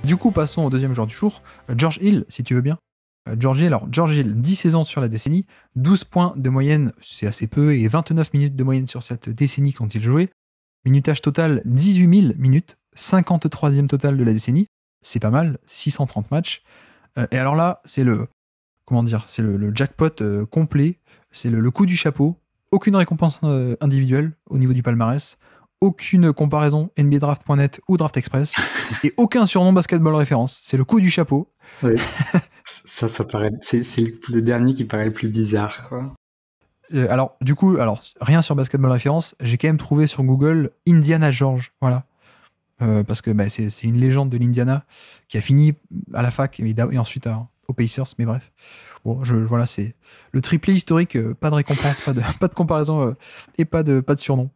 Du coup, passons au deuxième joueur du jour, George Hill, si tu veux bien. George Hill, 10 saisons sur la décennie, 12 points de moyenne, c'est assez peu, et 29 minutes de moyenne sur cette décennie quand il jouait. Minutage total, 18 000 minutes, 53e total de la décennie, c'est pas mal, 630 matchs. Et alors là, c'est le jackpot complet, c'est le coup du chapeau, aucune récompense individuelle au niveau du palmarès, aucune comparaison NBADraft.net ou Draft Express, et aucun surnom basketball référence, c'est le coup du chapeau. Ouais, ça paraît, c'est le dernier qui paraît le plus bizarre, quoi. Alors, rien sur basketball référence, j'ai quand même trouvé sur Google Indiana George, voilà. Parce que c'est une légende de l'Indiana qui a fini à la fac et ensuite aux Pacers, mais bref. Bon, voilà, c'est le triplé historique, pas de récompense, pas de comparaison et pas de surnom.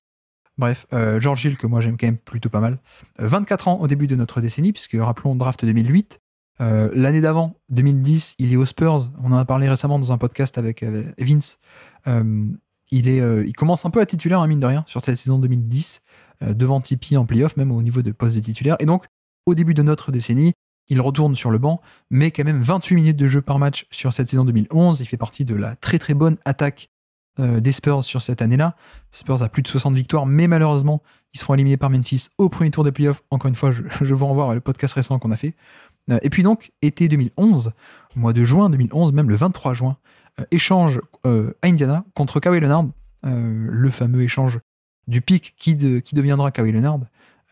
Bref, George Hill, que moi j'aime quand même plutôt pas mal. 24 ans au début de notre décennie, puisque rappelons draft 2008. L'année d'avant, 2010, il est aux Spurs. On en a parlé récemment dans un podcast avec Vince. Il commence un peu à titulaire, mine de rien, sur cette saison 2010, devant Tipeee en playoff, même au niveau de poste de titulaire. Et donc, au début de notre décennie, il retourne sur le banc, mais quand même 28 minutes de jeu par match sur cette saison 2011. Il fait partie de la très très bonne attaque des Spurs sur cette année-là. Spurs a plus de 60 victoires, mais malheureusement, ils seront éliminés par Memphis au premier tour des playoffs. Encore une fois, je vous renvoie le podcast récent qu'on a fait. Et puis donc, été 2011, mois de juin 2011, même le 23 juin, échange à Indiana contre Kawhi Leonard, le fameux échange du pick qui deviendra Kawhi Leonard.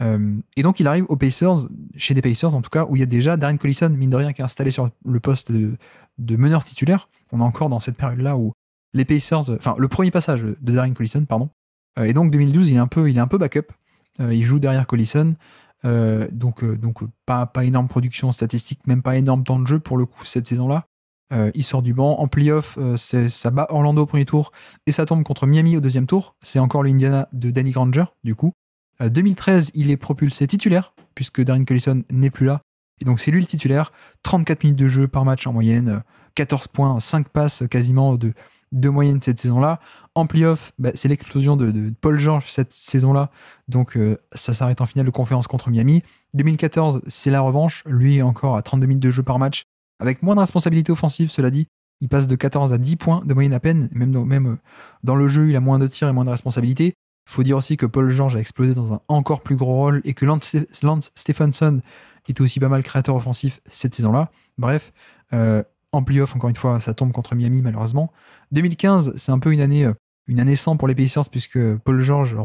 Et donc, il arrive aux Pacers, chez des Pacers en tout cas, où il y a déjà Darren Collison, mine de rien, qui est installé sur le poste de meneur titulaire. On est encore dans cette période-là où les Pacers, enfin, le premier passage de Darren Collison, pardon. Et donc, 2012, il est un peu backup. Il joue derrière Collison. Donc pas énorme production statistique, même pas énorme temps de jeu pour le coup cette saison-là. Il sort du banc en playoff, ça bat Orlando au premier tour et ça tombe contre Miami au deuxième tour. C'est encore l'Indiana de Danny Granger du coup. 2013, il est propulsé titulaire puisque Darren Collison n'est plus là et donc c'est lui le titulaire. 34 minutes de jeu par match en moyenne, 14 points, 5 passes quasiment de moyenne cette saison-là. En playoff, c'est l'explosion de Paul George cette saison-là, donc ça s'arrête en finale de conférence contre Miami. 2014, c'est la revanche, lui encore à 32 minutes de jeu par match, avec moins de responsabilité offensive, cela dit. Il passe de 14 à 10 points de moyenne à peine, même dans le jeu, il a moins de tirs et moins de responsabilité. Il faut dire aussi que Paul George a explosé dans un encore plus gros rôle et que Lance Stephenson était aussi pas mal créateur offensif cette saison-là. Bref, en playoff, encore une fois, ça tombe contre Miami malheureusement. 2015, c'est un peu une année sans pour les Pacers puisque Paul George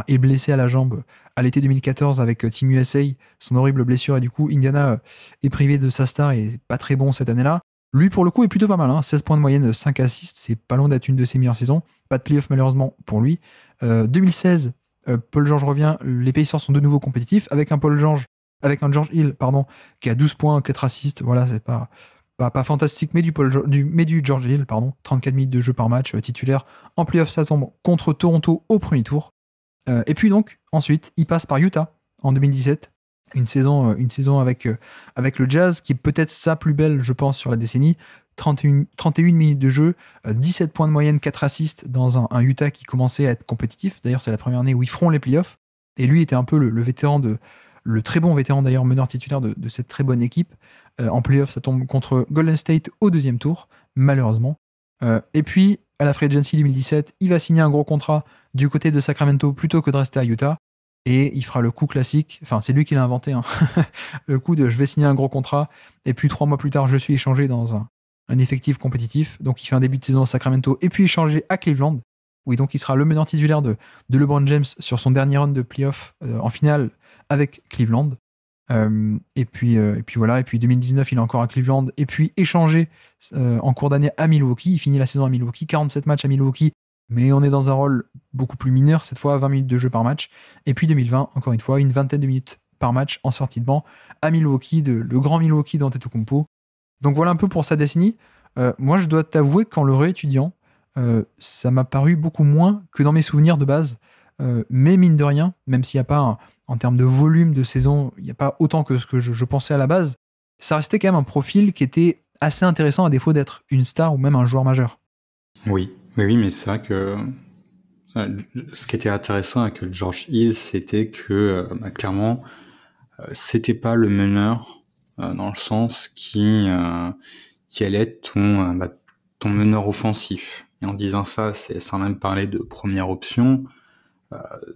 est blessé à la jambe à l'été 2014 avec Team USA, son horrible blessure, et du coup Indiana est privé de sa star et pas très bon cette année-là. Lui pour le coup est plutôt pas mal, 16 points de moyenne, 5 assists, c'est pas loin d'être une de ses meilleures saisons. Pas de playoff malheureusement pour lui. 2016, Paul George revient, les Pacers sont de nouveau compétitifs avec un George Hill qui a 12 points, 4 assists, voilà, c'est pas fantastique, mais du George Hill, 34 minutes de jeu par match, titulaire. En playoff, ça tombe contre Toronto au premier tour. Et puis donc, ensuite, il passe par Utah en 2017. Une saison avec le Jazz, qui est peut-être sa plus belle, je pense, sur la décennie. 31 minutes de jeu, 17 points de moyenne, 4 assists dans un Utah qui commençait à être compétitif. D'ailleurs, c'est la première année où ils feront les playoffs. Et lui était un peu le très bon vétéran d'ailleurs, meneur titulaire de cette très bonne équipe. En playoff, ça tombe contre Golden State au deuxième tour, malheureusement. Et puis, à la Free Agency 2017, il va signer un gros contrat du côté de Sacramento plutôt que de rester à Utah. Et il fera le coup classique, enfin c'est lui qui l'a inventé, le coup de je vais signer un gros contrat, et puis 3 mois plus tard, je suis échangé dans un effectif compétitif. Donc il fait un début de saison à Sacramento, et puis échangé à Cleveland, où donc il sera le meneur titulaire de LeBron James sur son dernier round de playoff en finale avec Cleveland. Et puis voilà, et puis 2019 il est encore à Cleveland et puis échangé en cours d'année à Milwaukee. Il finit la saison à Milwaukee, 47 matchs à Milwaukee, mais on est dans un rôle beaucoup plus mineur cette fois, 20 minutes de jeu par match. Et puis 2020, encore une fois, une vingtaine de minutes par match en sortie de banc à Milwaukee, le grand Milwaukee d'Antetokounmpo. Donc voilà un peu pour sa décennie. Moi je dois t'avouer qu'en le réétudiant, ça m'a paru beaucoup moins que dans mes souvenirs de base. Mais mine de rien, même s'il n'y a pas en termes de volume de saison, il n'y a pas autant que ce que je pensais à la base, ça restait quand même un profil qui était assez intéressant à défaut d'être une star ou même un joueur majeur. Oui, mais c'est vrai que ce qui était intéressant avec George Hill, c'était que clairement, C'était pas le meneur dans le sens qui allait être ton meneur offensif. Et en disant ça, c'est sans même parler de première option.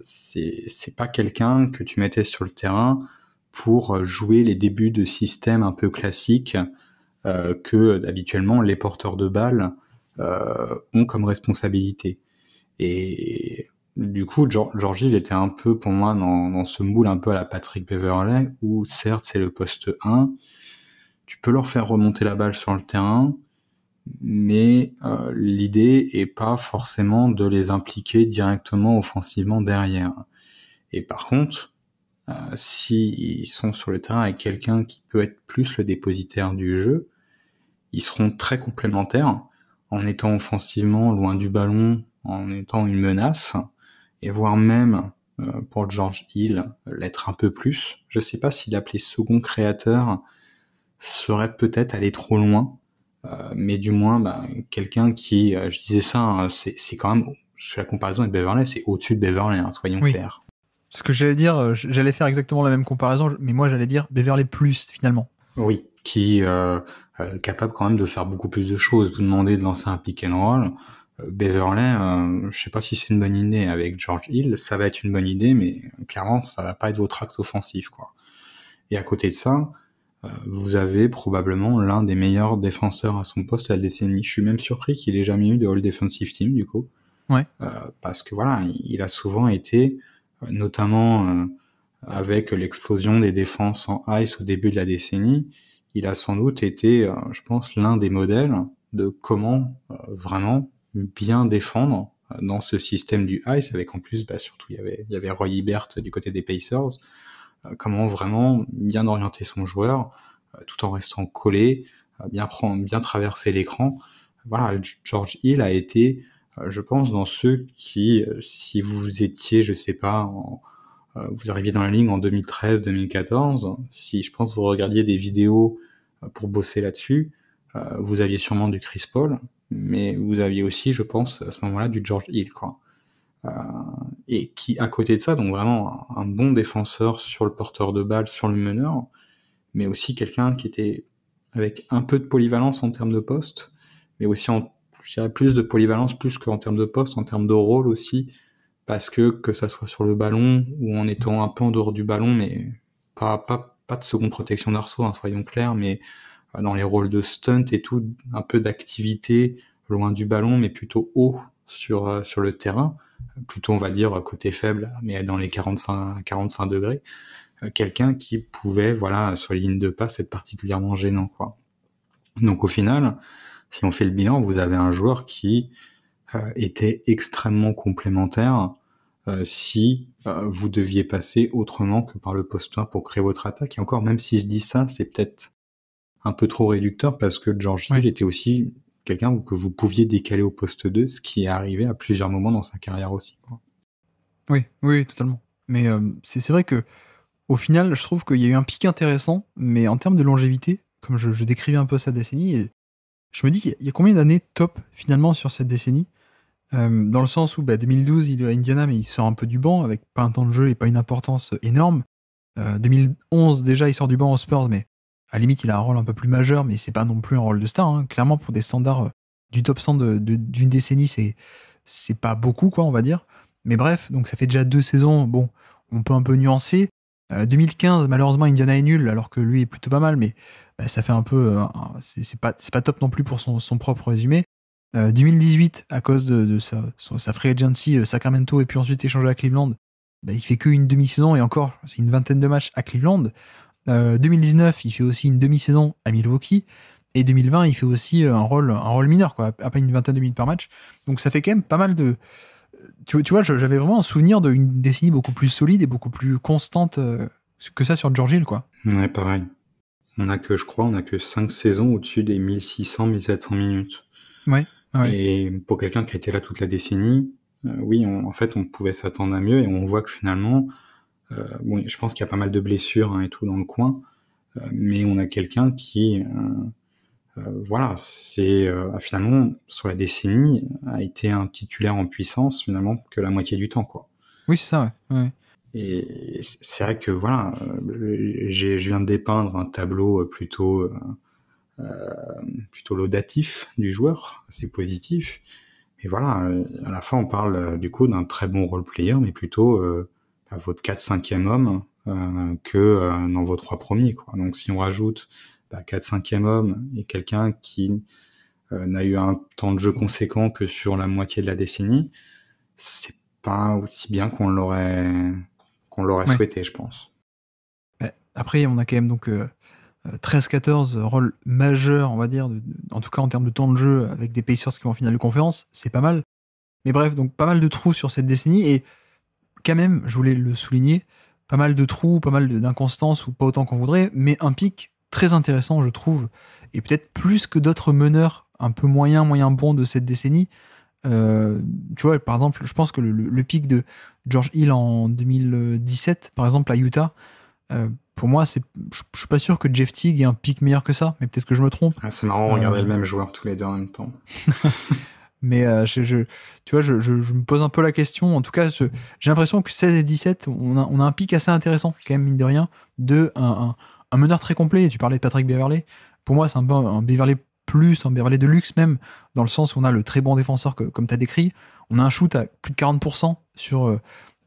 C'est pas quelqu'un que tu mettais sur le terrain pour jouer les débuts de système un peu classiques que habituellement les porteurs de balles ont comme responsabilité. Et du coup, Georgie, il était un peu pour moi dans ce moule un peu à la Patrick Beverley, où certes c'est le poste 1, tu peux leur faire remonter la balle sur le terrain, mais l'idée est pas forcément de les impliquer directement offensivement derrière. Et par contre, s'ils sont sur le terrain avec quelqu'un qui peut être plus le dépositaire du jeu, ils seront très complémentaires en étant offensivement loin du ballon, en étant une menace, et voire même pour George Hill l'être un peu plus. Je sais pas si l'appeler second créateur serait peut-être aller trop loin, mais du moins quelqu'un qui, je disais ça, hein, c'est quand même, je fais la comparaison avec Beverley, c'est au-dessus de Beverley, hein, soyons Oui. clairs. Ce que j'allais dire, j'allais faire exactement la même comparaison, mais moi j'allais dire Beverley plus finalement. Oui, qui capable quand même de faire beaucoup plus de choses. Vous demandez de lancer un pick and roll. Beverley, je sais pas si c'est une bonne idée avec George Hill, ça va être une bonne idée, mais clairement ça va pas être votre axe offensif, quoi. Et à côté de ça, vous avez probablement l'un des meilleurs défenseurs à son poste à la décennie. Je suis même surpris qu'il ait jamais eu de All Defensive Team, du coup. Ouais. Parce que voilà, il a souvent été, notamment avec l'explosion des défenses en ice au début de la décennie, il a sans doute été, je pense, l'un des modèles de comment vraiment bien défendre dans ce système du ice, avec en plus, surtout, il y avait Roy Hibbert du côté des Pacers, comment vraiment bien orienter son joueur, tout en restant collé, bien traverser l'écran. Voilà, George Hill a été, je pense, dans ceux qui, si vous étiez, je sais pas, vous arriviez dans la ligue en 2013-2014, si je pense vous regardiez des vidéos pour bosser là-dessus, vous aviez sûrement du Chris Paul, mais vous aviez aussi, je pense, à ce moment-là, du George Hill, quoi. Et qui, à côté de ça, donc vraiment un bon défenseur sur le porteur de balle, sur le meneur, mais aussi quelqu'un qui était avec un peu de polyvalence en termes de poste, mais aussi je dirais plus de polyvalence plus qu'en termes de poste, en termes de rôle aussi, parce que ça soit sur le ballon ou en étant un peu en dehors du ballon, mais pas de seconde protection d'arceau, hein, soyons clairs, mais dans les rôles de stunt et tout, un peu d'activité loin du ballon, mais plutôt haut sur le terrain, plutôt on va dire côté faible, mais dans les 45 degrés, quelqu'un qui pouvait, voilà, sur les lignes de passe être particulièrement gênant, quoi. Donc au final, si on fait le bilan, vous avez un joueur qui était extrêmement complémentaire si vous deviez passer autrement que par le poste 1 pour créer votre attaque. Et encore, même si je dis ça, c'est peut-être un peu trop réducteur parce que George Hill était aussi quelqu'un que vous pouviez décaler au poste 2, ce qui est arrivé à plusieurs moments dans sa carrière aussi, quoi. Oui, totalement. Mais c'est vrai que au final, je trouve qu'il y a eu un pic intéressant, mais en termes de longévité, comme je décrivais un peu sa décennie, je me dis qu'il y a combien d'années top finalement sur cette décennie, dans le sens où 2012 il est à Indiana, mais il sort un peu du banc avec pas un temps de jeu et pas une importance énorme. 2011 déjà il sort du banc aux Spurs, mais à la limite il a un rôle un peu plus majeur, mais c'est pas non plus un rôle de star, hein. Clairement pour des standards du top 100 d'une décennie, c'est pas beaucoup, quoi, on va dire. Mais bref, donc ça fait déjà 2 saisons, bon, on peut un peu nuancer. 2015, malheureusement, Indiana est nul, alors que lui est plutôt pas mal, mais ça fait un peu. C'est pas top non plus pour son propre résumé. 2018, à cause de sa free agency, Sacramento, et puis ensuite échangé à Cleveland, il fait qu'une demi-saison, et encore, c'est une vingtaine de matchs à Cleveland. 2019, il fait aussi une demi-saison à Milwaukee. Et 2020, il fait aussi un rôle mineur, quoi, à peine une vingtaine de minutes par match. Donc ça fait quand même pas mal de. Tu vois, j'avais vraiment un souvenir d'une décennie beaucoup plus solide et beaucoup plus constante que ça sur George Hill, quoi. Ouais, pareil. Je crois, on a que 5 saisons au-dessus des 1600-1700 minutes. Ouais. Et pour quelqu'un qui a été là toute la décennie, oui, en fait, on pouvait s'attendre à mieux et on voit que finalement, bon, je pense qu'il y a pas mal de blessures, hein, et tout dans le coin, mais on a quelqu'un qui, voilà, finalement, sur la décennie, a été un titulaire en puissance finalement que la moitié du temps, quoi. Oui, c'est ça, ouais. Et c'est vrai que voilà, je viens de dépeindre un tableau plutôt laudatif du joueur, assez positif. Et voilà, à la fin, on parle du coup d'un très bon role-player, mais plutôt à votre 4-5e homme que dans vos 3 premiers, quoi. Donc si on rajoute 4-5e homme et quelqu'un qui n'a eu un temps de jeu conséquent que sur la moitié de la décennie, c'est pas aussi bien qu'on l'aurait Ouais. souhaité, je pense. Après, on a quand même donc 13-14 rôles majeurs, on va dire, en tout cas en termes de temps de jeu, avec des Pacers qui vont en finale de conférence, c'est pas mal. Mais bref, donc pas mal de trous sur cette décennie, et quand même, je voulais le souligner, pas mal de trous, pas mal d'inconstances, ou pas autant qu'on voudrait, mais un pic très intéressant, je trouve, et peut-être plus que d'autres meneurs un peu moyen bons de cette décennie. Euh, Tu vois, par exemple, je pense que le pic de George Hill en 2017, par exemple, à Utah, pour moi, je suis pas sûr que Jeff Teague ait un pic meilleur que ça, mais peut-être que je me trompe. Ah, c'est marrant de regarder le même joueur tous les deux en même temps. Mais tu vois, je me pose un peu la question. En tout cas, j'ai l'impression que 16 et 17, on a un pic assez intéressant, quand même, mine de rien, de un meneur très complet. Tu parlais de Patrick Beverley. Pour moi, c'est un peu un Beverley plus, un Beverley de luxe même, dans le sens où on a le très bon défenseur, comme tu as décrit. On a un shoot à plus de 40% sur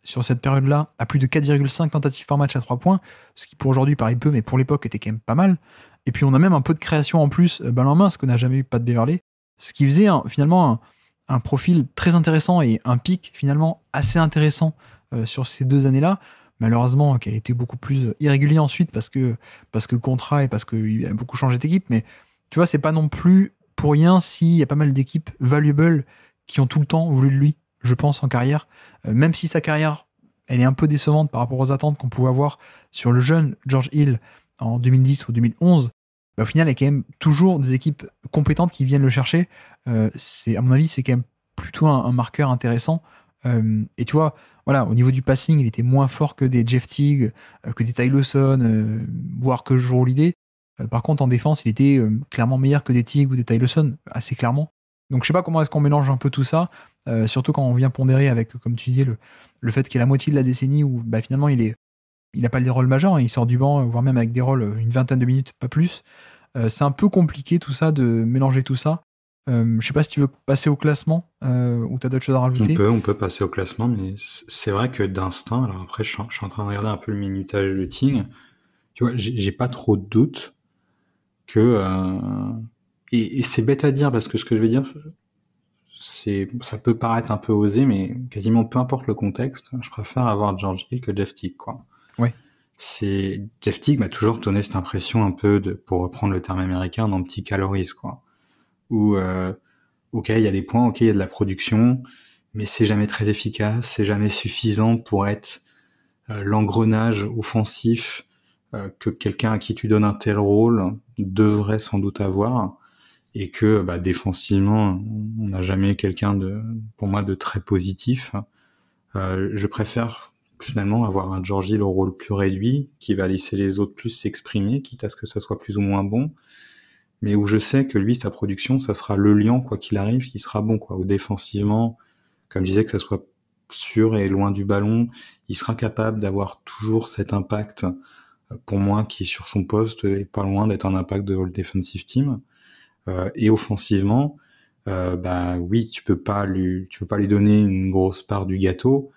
cette période-là, à plus de 4,5 tentatives par match à 3 points, ce qui pour aujourd'hui paraît peu, mais pour l'époque était quand même pas mal. Et puis on a même un peu de création en plus, balle en main, ce qu'on n'a jamais eu pas de Beverley. Ce qui faisait finalement un profil très intéressant et un pic finalement assez intéressant sur ces 2 années-là. Malheureusement, qui a été beaucoup plus irrégulier ensuite parce que contrat et parce qu'il a beaucoup changé d'équipe. Mais tu vois, c'est pas non plus pour rien s'il y a pas mal d'équipes valuable qui ont tout le temps voulu de lui, je pense, en carrière. Même si sa carrière, elle est un peu décevante par rapport aux attentes qu'on pouvait avoir sur le jeune George Hill en 2010 ou 2011, au final, il y a quand même toujours des équipes compétentes qui viennent le chercher. À mon avis, c'est quand même plutôt un marqueur intéressant. Et tu vois, voilà, au niveau du passing, il était moins fort que des Jeff Teague, que des Ty Lawson, voire que Jrue Holiday. Par contre, en défense, il était clairement meilleur que des Teague ou des Ty Lawson, assez clairement. Donc je sais pas comment est-ce qu'on mélange un peu tout ça, surtout quand on vient pondérer avec, comme tu disais, le fait qu'il y a la moitié de la décennie où finalement il n'a pas des rôles majeurs, hein, il sort du banc, voire même avec des rôles une vingtaine de minutes, pas plus. C'est un peu compliqué tout ça, de mélanger tout ça. Je sais pas si tu veux passer au classement ou tu as d'autres choses à rajouter. On peut passer au classement, mais c'est vrai que d'instinct, alors après je suis en train de regarder un peu le minutage de Ting, tu vois, j'ai pas trop de doute que et c'est bête à dire parce que ce que je veux dire, ça peut paraître un peu osé, mais quasiment peu importe le contexte, je préfère avoir George Hill que Jeff Teague, quoi. Ouais. C'est Jeff Teague m'a toujours donné cette impression un peu de, pour reprendre le terme américain, d'un petit calories, quoi. Où ok, il y a des points, ok, il y a de la production, mais c'est jamais très efficace, c'est jamais suffisant pour être l'engrenage offensif que quelqu'un à qui tu donnes un tel rôle devrait sans doute avoir, et que défensivement, on n'a jamais quelqu'un pour moi, de très positif. Je préfère finalement avoir un George Hill au rôle plus réduit, qui va laisser les autres plus s'exprimer, quitte à ce que ça soit plus ou moins bon, mais où je sais que lui, sa production, ça sera le lion, quoi qu'il arrive, qui sera bon, quoi. Ou défensivement, comme je disais, que ça soit sûr et loin du ballon, il sera capable d'avoir toujours cet impact, pour moi, qui sur son poste est pas loin d'être un impact de All Defensive Team. Et offensivement, oui, tu peux pas lui donner une grosse part du gâteau,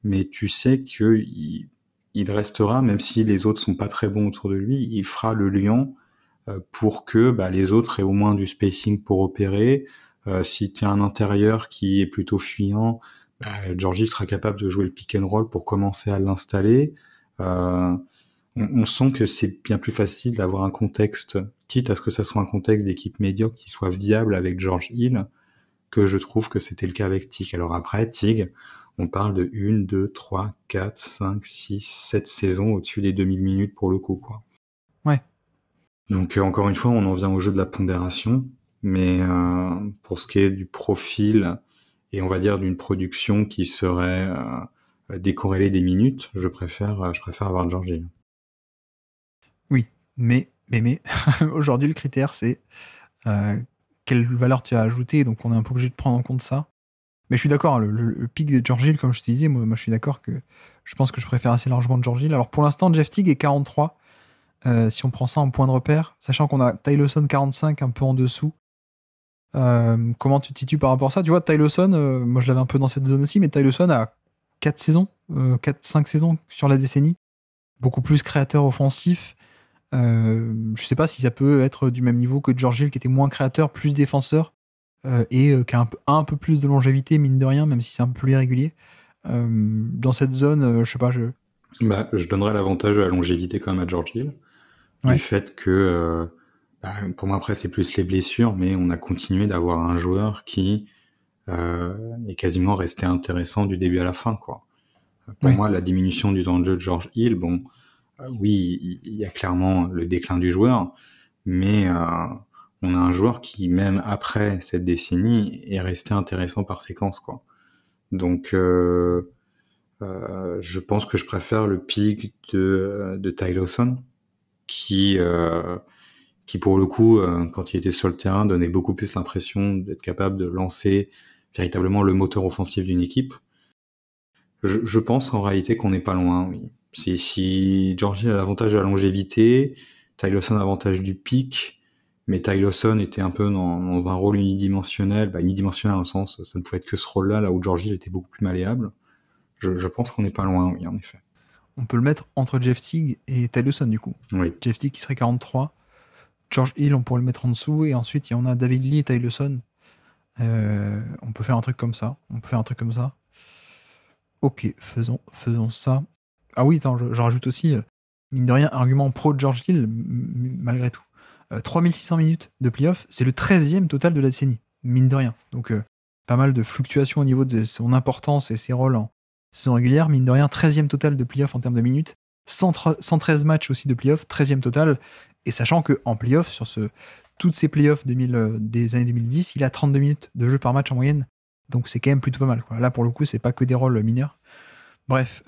mais tu sais que il restera, même si les autres sont pas très bons autour de lui, il fera le lion pour que les autres aient au moins du spacing pour opérer. Si tu as un intérieur qui est plutôt fuyant, Georgie sera capable de jouer le pick and roll pour commencer à l'installer. On sent que c'est bien plus facile d'avoir un contexte, quitte à ce que ça soit un contexte d'équipe médiocre qui soit viable avec George Hill, que je trouve que c'était le cas avec Tig. Alors après, Tig, on parle de 1, 2, 3, 4, 5, 6, 7 saisons au-dessus des 2000 minutes pour le coup, quoi. Ouais. Donc encore une fois, on en vient au jeu de la pondération, mais pour ce qui est du profil et on va dire d'une production qui serait décorrélée des minutes, je préfère avoir Georgie. Oui, mais aujourd'hui, le critère, c'est quelle valeur tu as ajouté, donc on est un peu obligé de prendre en compte ça. Mais je suis d'accord, le pic de George Hill, comme je te disais, moi je suis d'accord que Je pense que je préfère assez largement George Hill. Alors pour l'instant, Jeff Teague est 43. Si on prend ça en point de repère, sachant qu'on a Ty Lawson 45, un peu en dessous. Comment tu te situes par rapport à ça? Tu vois, Ty Lawson, moi je l'avais un peu dans cette zone aussi, mais Ty Lawson a 4 saisons, 4-5 saisons sur la décennie. Beaucoup plus créateur offensif. Je sais pas si ça peut être du même niveau que George Hill, qui était moins créateur, plus défenseur, et qui a un peu plus de longévité, mine de rien, même si c'est un peu plus irrégulier. Dans cette zone, je sais pas, Je donnerais l'avantage de la longévité quand même à George Hill. Ouais. Du fait que, pour moi après c'est plus les blessures, mais on a continué d'avoir un joueur qui est quasiment resté intéressant du début à la fin, quoi. Pour moi, la diminution du temps de jeu de George Hill, oui, il y a clairement le déclin du joueur, mais on a un joueur qui, même après cette décennie, est resté intéressant par séquence, quoi. Donc, je pense que je préfère le pic de Ty Lawson, qui pour le coup, quand il était sur le terrain, donnait beaucoup plus l'impression d'être capable de lancer véritablement le moteur offensif d'une équipe. Je pense en réalité qu'on n'est pas loin, oui. Si Georgie a l'avantage de la longévité, Ty Lawson a l'avantage du pic, mais Ty Lawson était un peu dans un rôle unidimensionnel, unidimensionnel dans le sens, ça ne pouvait être que ce rôle-là, là où Georgie était beaucoup plus malléable. Je pense qu'on n'est pas loin, oui, en effet. On peut le mettre entre Jeff Teague et Ty Lawson, du coup. Oui. Jeff Teague qui serait 43. George Hill, on pourrait le mettre en dessous, et ensuite, il y en a David Lee et Ty Lawson. On peut faire un truc comme ça. Ok, faisons ça. Ah oui, attends, je rajoute aussi, mine de rien, argument pro de George Hill, malgré tout. 3600 minutes de playoff, c'est le 13e total de la décennie, mine de rien. Donc, pas mal de fluctuations au niveau de son importance et ses rôles en saison régulière. Mine de rien, 13e total de playoff en termes de minutes. 113 matchs aussi de playoff, 13e total. Et sachant qu'en playoff, sur toutes ces playoffs des années 2010, il a 32 minutes de jeu par match en moyenne. Donc c'est quand même plutôt pas mal, quoi. Là, pour le coup, c'est pas que des rôles mineurs. Bref,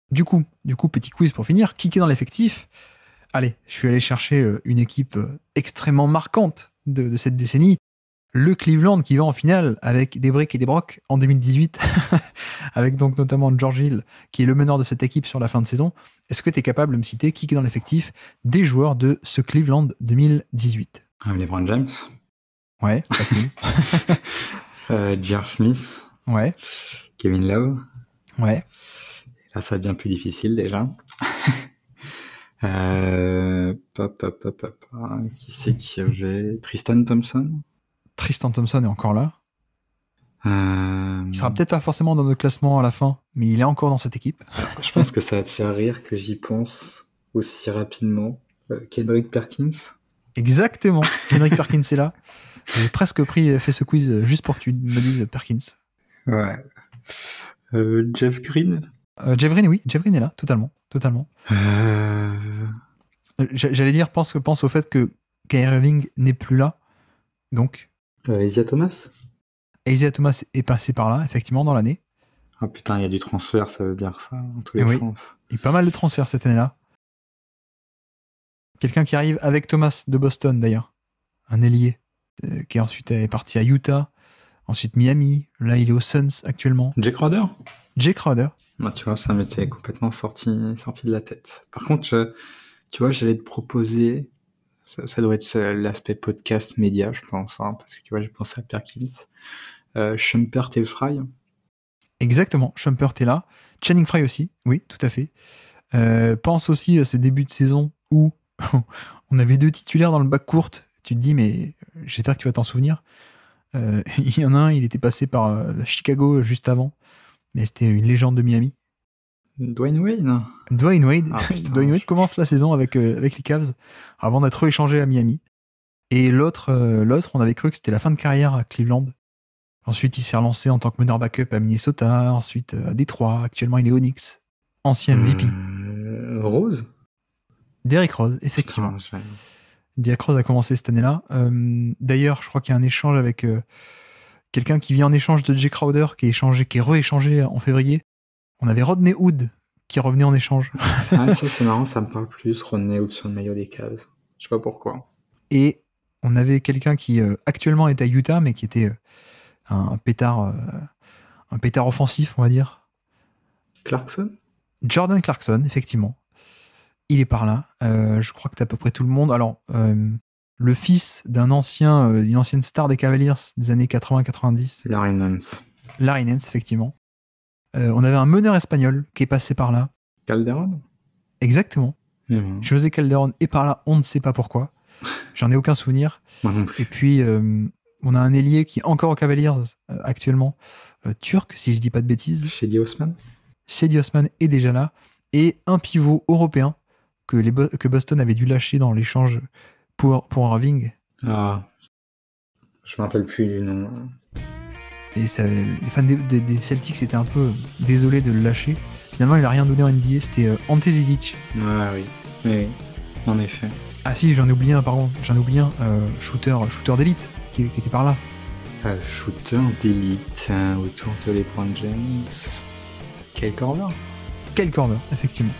du coup, petit quiz pour finir. Qui est dans l'effectif? Allez, je suis allé chercher une équipe extrêmement marquante de cette décennie. Le Cleveland qui va en finale avec des briques et des brocs en 2018, avec donc notamment George Hill, qui est le meneur de cette équipe sur la fin de saison. Est-ce que tu es capable de me citer qui est dans l'effectif des joueurs de ce Cleveland 2018? LeBron James. Ouais, facile. J.R. Smith. Ouais. Kevin Love. Ouais. Là, ça devient plus difficile déjà. Qui c'est qui avait Tristan Thompson. Tristan Thompson est encore là. Il sera peut-être pas forcément dans notre classement à la fin, mais il est encore dans cette équipe. Je pense que ça va te faire rire que j'y pense aussi rapidement. Kendrick Perkins. Exactement. Kendrick Perkins est là. J'ai presque fait ce quiz juste pour que tu me dises Perkins. Ouais. Jeff Green. Jeff Green, oui. Jeff Green est là, totalement. J'allais dire, pense au fait que Kyrie Irving n'est plus là. Donc. Isaiah Thomas. Isaiah Thomas est passé par là, effectivement, dans l'année. Ah putain, il y a du transfert, ça veut dire ça, dans tous les sens. Il y a pas mal de transferts cette année-là. Quelqu'un qui arrive avec Thomas de Boston, d'ailleurs. Un ailier. Qui ensuite est parti à Utah. Ensuite Miami. Là, il est aux Suns actuellement. Jake Crowder. Bah, tu vois, ça m'était complètement sorti de la tête. Par contre, tu vois, j'allais te proposer... Ça doit être l'aspect podcast média, je pense, hein, parce que tu vois, j'ai pensé à Perkins. Shumpert et Fry. Exactement, Shumpert est là. Channing Frye aussi, oui, tout à fait. Pense aussi à ce début de saison où on avait 2 titulaires dans le backcourt. Tu te dis, mais j'espère que tu vas t'en souvenir. Il y en a un, il était passé par Chicago juste avant, mais c'était une légende de Miami. Dwayne Wade. Dwayne Wade commence la saison avec les Cavs avant d'être échangé à Miami. Et l'autre, on avait cru que c'était la fin de carrière à Cleveland. Ensuite, il s'est relancé en tant que meneur backup à Minnesota, ensuite à Détroit. Actuellement, il est au Knicks. Ancien MVP. Rose. Derrick Rose, effectivement. Putain, Derrick Rose a commencé cette année-là. D'ailleurs, je crois qu'il y a un échange avec quelqu'un qui vient en échange de Jay Crowder, qui est re-échangé en février. On avait Rodney Hood qui revenait en échange. Ah, ça c'est marrant, ça me parle plus. Rodney Hood sur le maillot des Cavs. Je sais pas pourquoi. Et on avait quelqu'un qui actuellement est à Utah, mais qui était un pétard offensif, on va dire. Clarkson? Jordan Clarkson, effectivement. Il est par là. Je crois que t'as à peu près tout le monde. Alors, le fils d'une ancienne star des Cavaliers des années 80-90. Larry Nance. Larry Nance, effectivement. On avait un meneur espagnol qui est passé par là. Calderon? Exactement. Ben, José Calderon est par là, on ne sait pas pourquoi. J'en ai aucun souvenir. moi non plus. Et puis, on a un ailier qui est encore aux Cavaliers actuellement, turc, si je dis pas de bêtises. Shady Osman? Cedi Osman est déjà là. Et un pivot européen que Boston avait dû lâcher dans l'échange pour Irving. Ah, je me rappelle plus du nom. Et ça, les fans des Celtics étaient un peu désolés de le lâcher. Finalement, il a rien donné en NBA. C'était Ante Zizic. Ah oui, oui, en effet. Ah si, j'en ai oublié un, pardon. Shooter d'élite qui était par là. Shooter d'élite autour de LeBron James. Kyle Korver? Kyle Korver, effectivement.